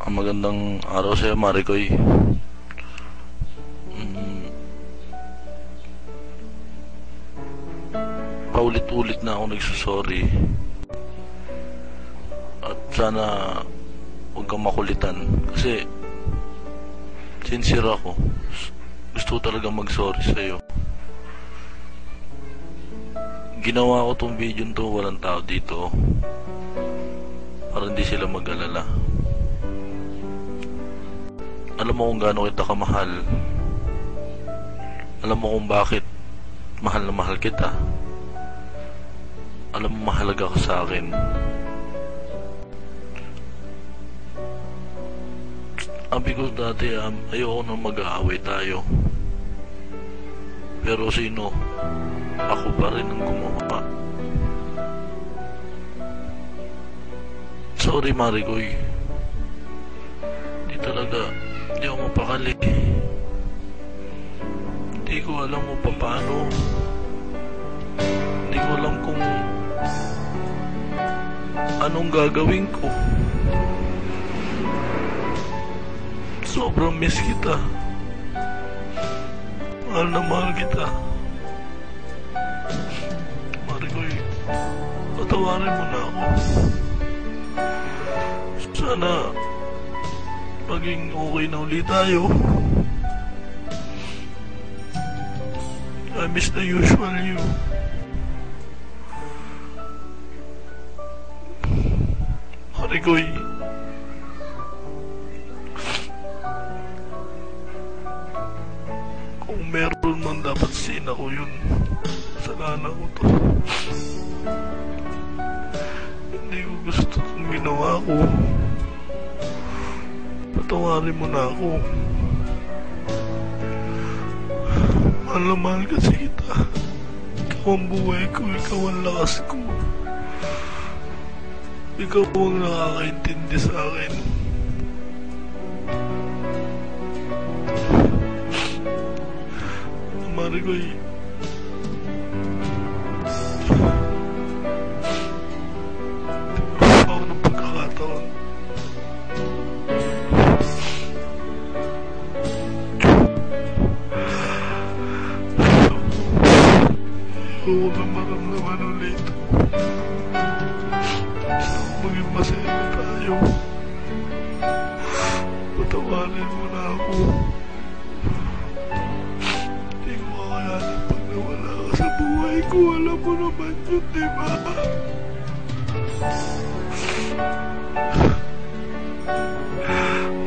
Magandang araw sa'yo, Maricoy. Paulit-ulit na ako nagsusorry. At sana huwag kang makulitan. Kasi sincere ako. Gusto ko talaga mag-sorry sa'yo. Ginawa ko tong video to, walang tao dito. Para hindi sila mag-alala. Alam mo kung gaano kita kamahal. Alam mo kung bakit mahal na mahal kita. Alam mo mahalaga ka sa akin. Sabi ko dati, ayoko na mag-aaway tayo. Pero sino? Ako pa rin ang gumawa. Sorry, Maricoy. Hindi ako mapakali. Hindi ko alam kung paano. Hindi ko alam kung anong gagawin ko. Sobrang miss kita. Mahal na mahal kita. Maricoy, patawarin mo na ako. Sana maging okay na ulit tayo. I miss the usual you. Maricoy, kung meron man dapat sin ako yun, kasalanan ko to. Hindi ko gusto itong ginawa ko. Patawarin mo na ako. Mahal na mahal kasi kita. Ikaw ang buhay ko, ikaw ang lakas ko. Ikaw ang nakakaintindi sa akin. Maricoy, ako ng pagkakataon. Huwag kang maramdaman ulit. Maging masaya na tayo. Patawarin mo na ako. Hindi ko kakayanin pag nawala ka sa buhay ko. Alam mo naman yun, diba?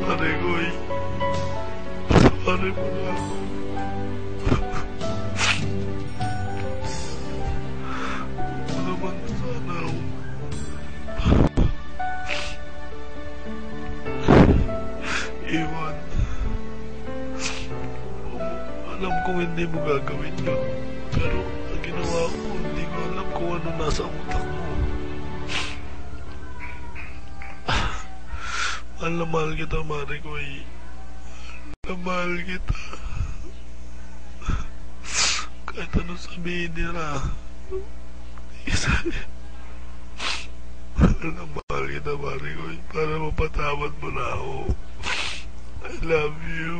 Maricoy, patawarin mo na ako. Iwan. Alam kong hindi mo gagawin yun. Pero ang ginawa ko, hindi ko alam kung ano nasa utak mo. Mahal na mahal kita, Maricoy. Mahal na mahal kita. Kahit ano sabihin nila. Mahal na mahal kita, Maricoy. Para mapatawad mo na ako. I love you.